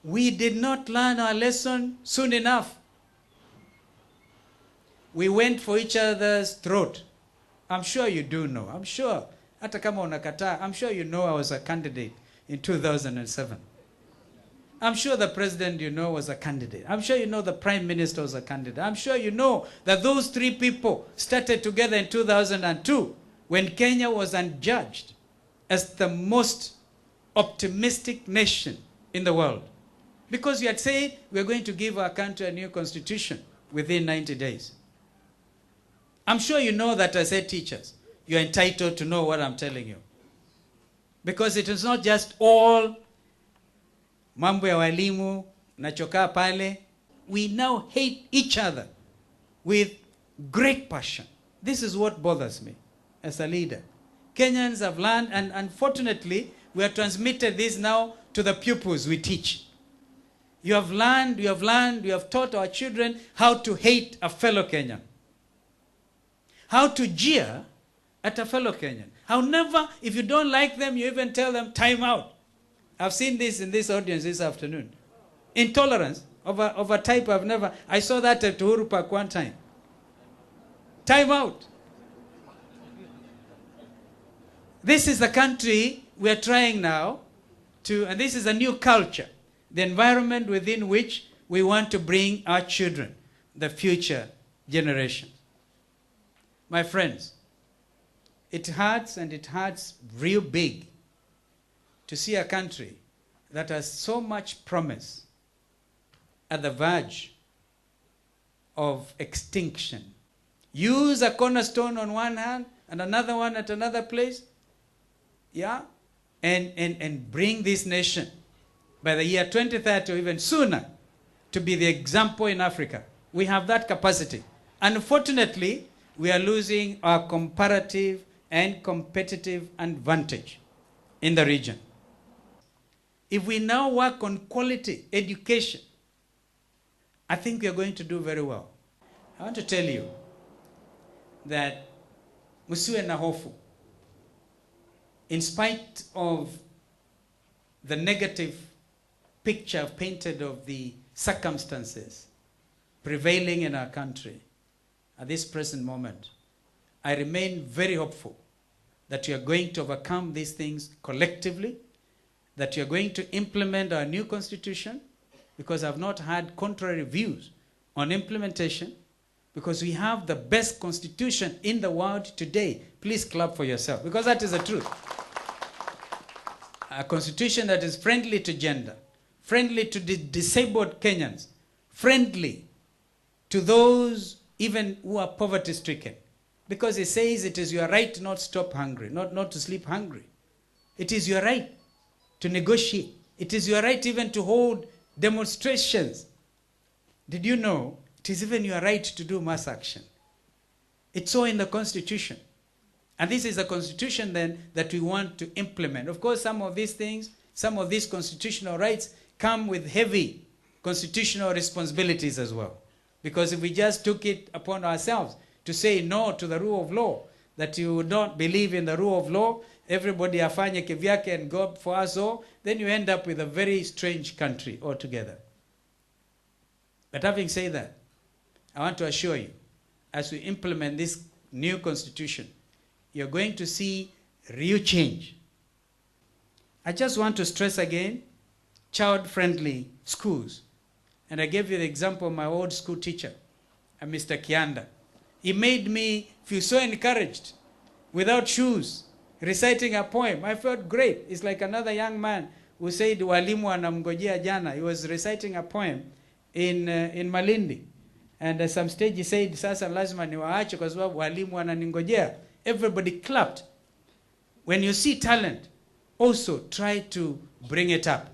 We did not learn our lesson soon enough. We went for each other's throat. I'm sure you do know. I'm sure. Hata kama unakataa, I'm sure you know I was a candidate in 2007. I'm sure the president you know was a candidate. I'm sure you know the prime minister was a candidate. I'm sure you know that those three people started together in 2002 when Kenya was unjudged as the most optimistic nation in the world. Because you had said we're going to give our country a new constitution within 90 days. I'm sure you know that as head teachers, you're entitled to know what I'm telling you. Because it is not just all mambo ya walimu, nachokaa pale. We now hate each other with great passion. This is what bothers me as a leader. Kenyans have learned, and unfortunately, we have transmitted this now to the pupils we teach. You have learned, you have taught our children how to hate a fellow Kenyan. How to jeer at a fellow Kenyan. How never, if you don't like them, you even tell them, time out. I've seen this in this audience this afternoon. Intolerance of a type I've never, I saw that at Uhuru Park one time. Time out. This is the country we are trying now to, and this is a new culture, the environment within which we want to bring our children, the future generation. My friends, it hurts, and it hurts real big to see a country that has so much promise at the verge of extinction. Use a cornerstone on one hand and another one at another place, yeah, and bring this nation by the year 2030 or even sooner to be the example in Africa. We have that capacity. Unfortunately, we are losing our comparative and competitive advantage in the region. If we now work on quality education, I think we are going to do very well. I want to tell you that musiwe na hofu. In spite of the negative picture I've painted of the circumstances prevailing in our country at this present moment, I remain very hopeful that we are going to overcome these things collectively, that we are going to implement our new constitution, because I've not had contrary views on implementation, because we have the best constitution in the world today. Please clap for yourself, because that is the truth. A constitution that is friendly to gender, friendly to the disabled Kenyans, friendly to those even who are poverty-stricken. Because it says it is your right to not stop hungry, not to sleep hungry. It is your right to negotiate. It is your right even to hold demonstrations. Did you know it is even your right to do mass action? It's so in the Constitution. And this is a constitution then that we want to implement. Of course, some of these things, some of these constitutional rights come with heavy constitutional responsibilities as well. Because if we just took it upon ourselves to say no to the rule of law, that you would not believe in the rule of law, everybody afanye kivyake and go for us all, then you end up with a very strange country altogether. But having said that, I want to assure you, as we implement this new constitution, you're going to see real change. I just want to stress again, child-friendly schools. And I gave you the example of my old school teacher, Mr. Kianda. He made me feel so encouraged, without shoes, reciting a poem. I felt great. It's like another young man who said, walimu anamngojea jana. He was reciting a poem in Malindi. And at some stage he said, sasa lazima niwaache kwa sababu walimu wananingojea. Everybody clapped. When you see talent, also try to bring it up.